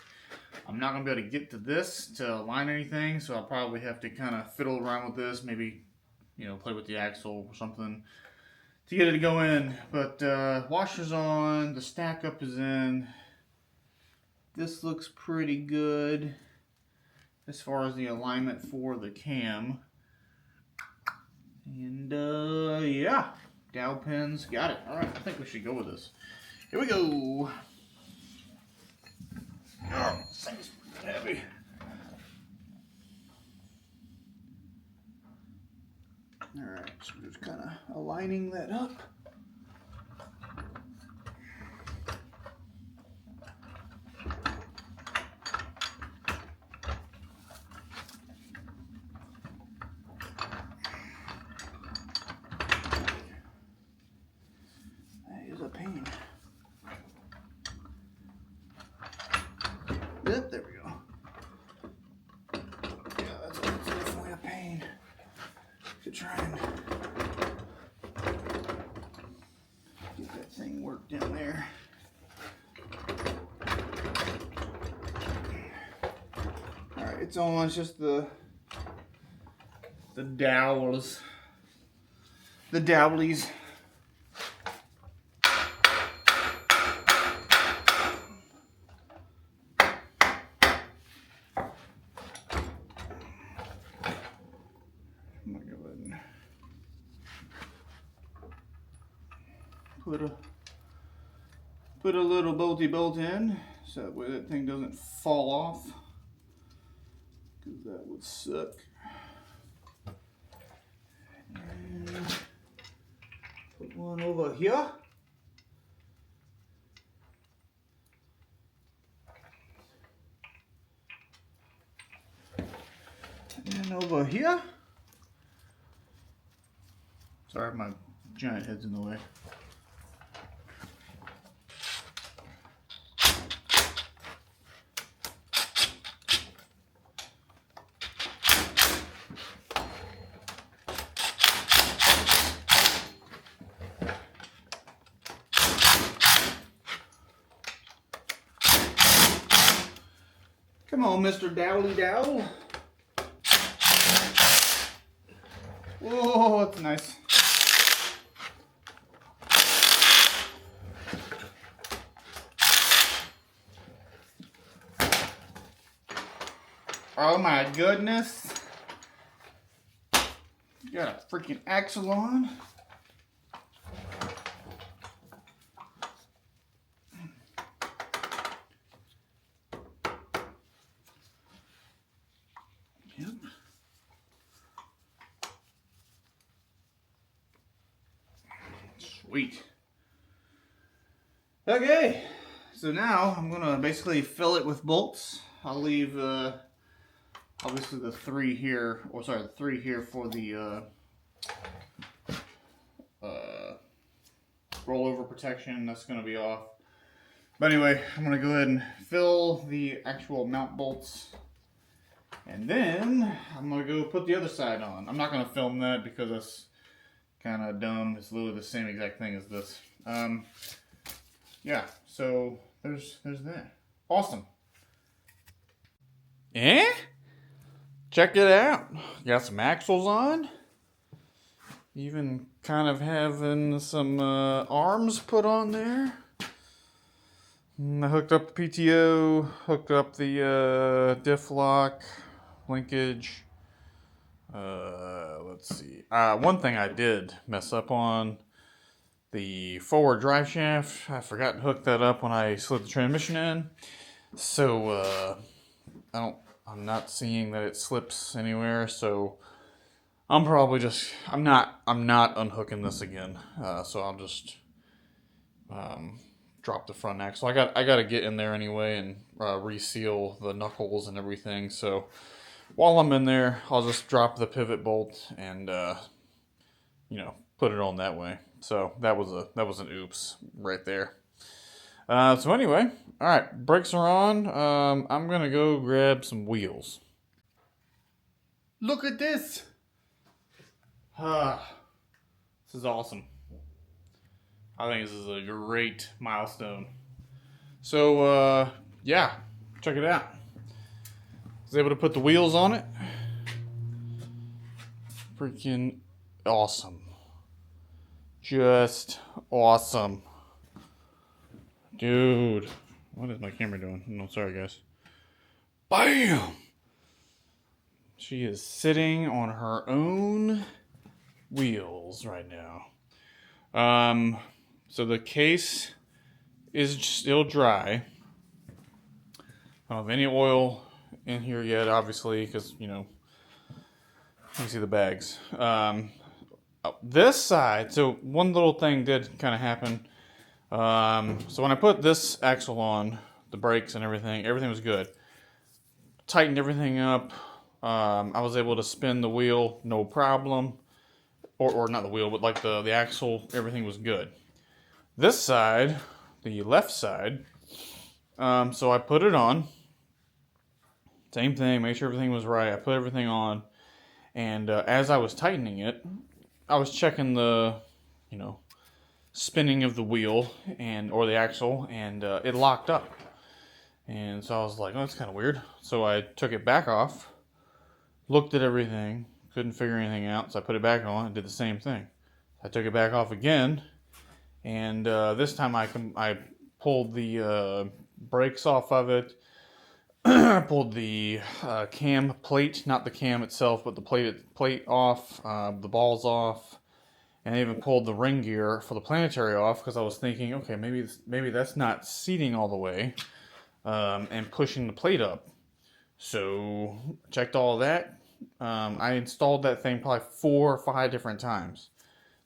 I'm not going to be able to get to this to align anything, so I'll probably have to kind of fiddle around with this, maybe, you know, play with the axle or something to get it to go in. But washer's on, the stack up is in. This looks pretty good as far as the alignment for the cam. And yeah, dowel pins, got it. All right, I think we should go with this. Here we go. Oh, this thing's heavy. All right, so we're just kind of aligning that up. A pain. Yep, there we go. Yeah, that's definitely a pain to try and get that thing worked in there. Alright, it's on. It's just the dowels. The dowlies. I'm gonna go ahead and put a little bolty bolt in so that way that thing doesn't fall off, because that would suck. And put one over here. And over here. Sorry, my giant head's in the way. Come on, Mr. Dowly Dowell. Whoa, that's nice. Oh my goodness. Got a freaking axle on. Yep. Sweet. Okay, so now I'm gonna basically fill it with bolts. I'll leave obviously the three here, or sorry, the three here for the rollover protection. That's gonna be off. But anyway, I'm gonna go ahead and fill the actual mount bolts, and then I'm gonna go put the other side on. I'm not gonna film that because that's kind of dumb. It's literally the same exact thing as this. Yeah, so there's that. Awesome. Eh? Check it out. Got some axles on. Even kind of having some arms put on there. And I hooked up the PTO, hooked up the diff lock, linkage. Let's see. One thing I did mess up on the forward drive shaft. I forgot to hook that up when I slid the transmission in. So I'm not seeing that it slips anywhere. So I'm probably just, I'm not unhooking this again. So I'll just drop the front axle. I got to get in there anyway and reseal the knuckles and everything. So while I'm in there, I'll just drop the pivot bolt and put it on that way. So that was an oops right there. So anyway, all right, brakes are on. I'm gonna go grab some wheels. Look at this. This is awesome. I think this is a great milestone. So yeah, check it out. Was able to put the wheels on it. Freaking awesome. Just awesome. Dude. What is my camera doing? No, sorry guys. Bam! She is sitting on her own wheels right now. So the case is still dry. I don't have any oil in here yet, obviously, because, you see the bags. This side, so one little thing did kind of happen. So when I put this axle on, the brakes and everything was good. Tightened everything up. I was able to spin the wheel, no problem. Or not the wheel, but like the axle, everything was good. This side, the left side, so I put it on. Same thing, make sure everything was right. I put everything on. And as I was tightening it, I was checking the, spinning of the wheel or the axle, and it locked up. And so I was like, oh, that's kind of weird. So I took it back off, looked at everything, couldn't figure anything out. So I put it back on and did the same thing. I took it back off again, and this time I pulled the brakes off of it. I pulled the cam plate, not the cam itself, but the plate off, the balls off, and I even pulled the ring gear for the planetary off because I was thinking, okay, maybe that's not seating all the way, and pushing the plate up. So checked all of that. I installed that thing probably 4 or 5 different times,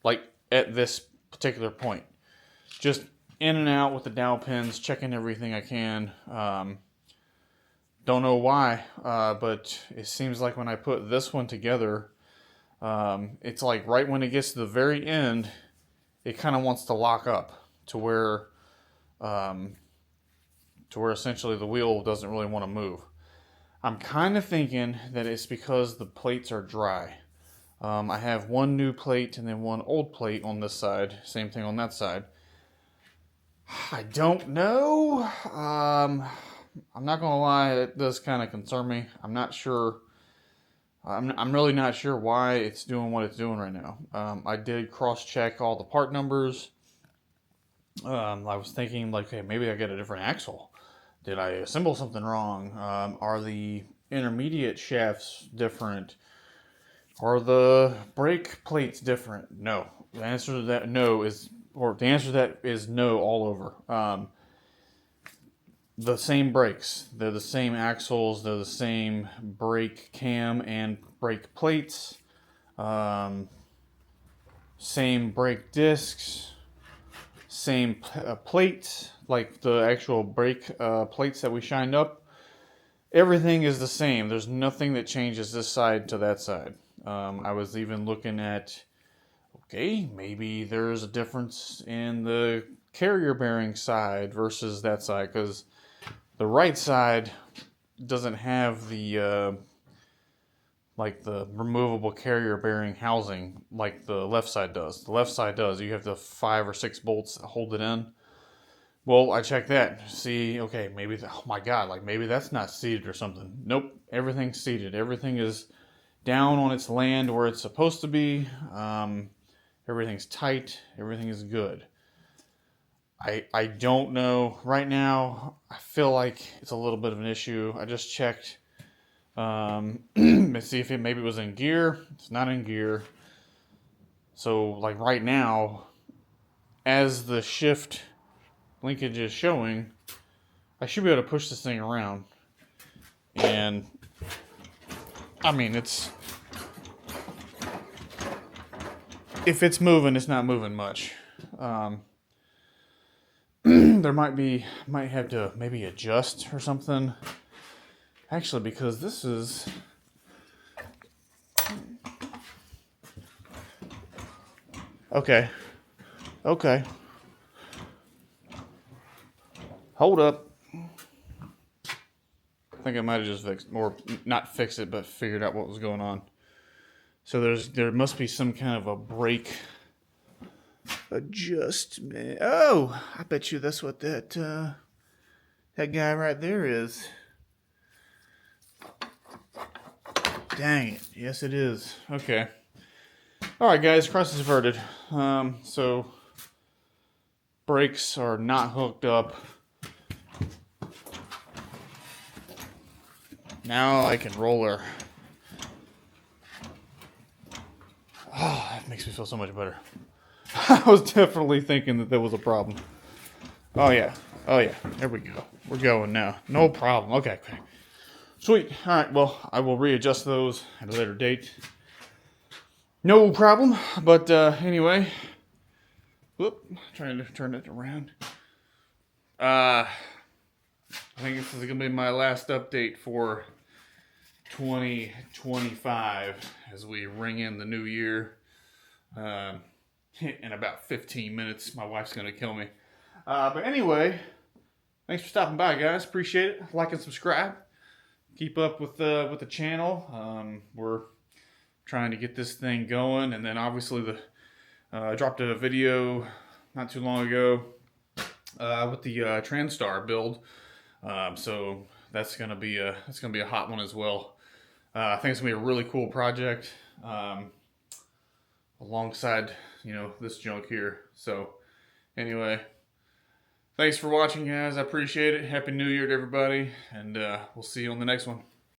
like at this particular point, just in and out with the dowel pins, checking everything I can. Don't know why, but it seems like when I put this one together, it's like right when it gets to the very end, it kind of wants to lock up to where essentially the wheel doesn't really want to move. I'm kind of thinking that it's because the plates are dry. I have one new plate and then one old plate on this side. Same thing on that side. I don't know. I'm not gonna lie, it does kind of concern me. I'm not sure. I'm really not sure why it's doing what it's doing right now. I did cross-check all the part numbers. I was thinking like, hey, maybe I get a different axle. Did I assemble something wrong? Are the intermediate shafts different? Are the brake plates different? No. The answer to that is no all over. The same brakes. They're the same axles. They're the same brake cam and brake plates. Same brake discs. Same plates, like the actual brake plates that we shined up. Everything is the same. There's nothing that changes this side to that side. I was even looking at, okay, maybe there's a difference in the carrier bearing side versus that side, because the right side doesn't have the like the removable carrier bearing housing like the left side does. The left side does. You have the 5 or 6 bolts that hold it in. Well, I checked that. See, okay, oh my God, like maybe that's not seated or something. Nope, everything's seated. Everything is down on its land where it's supposed to be. Everything's tight. Everything is good. I don't know. Right now, I feel like it's a little bit of an issue. I just checked. Let's see if maybe it was in gear. It's not in gear. So, like right now, as the shift linkage is showing, I should be able to push this thing around. And I mean, if it's moving, it's not moving much. There might have to maybe adjust or something. Actually, because this is, okay. Hold up. I think I might have just fixed, or not fixed it, but figured out what was going on. So there must be some kind of a brake adjustment. Oh, I bet you that's what that guy right there is. Dang it. Yes, it is. Okay. All right, guys, cross is averted. So brakes are not hooked up. Now I can roll her. Oh, that makes me feel so much better. I was definitely thinking that there was a problem. Oh yeah. There we go. We're going now. No problem. Okay. Sweet. All right. Well, I will readjust those at a later date. No problem. But anyway, trying to turn it around. I think this is gonna be my last update for 2025 as we ring in the new year. In about 15 minutes, my wife's gonna kill me. But anyway, thanks for stopping by, guys. Appreciate it. Like and subscribe. Keep up with the channel. We're trying to get this thing going, and then obviously I dropped a video not too long ago with the Transaxle build. So that's gonna be a hot one as well. I think it's gonna be a really cool project alongside this junk here. So anyway, thanks for watching, guys. I appreciate it. Happy New Year to everybody, and we'll see you on the next one.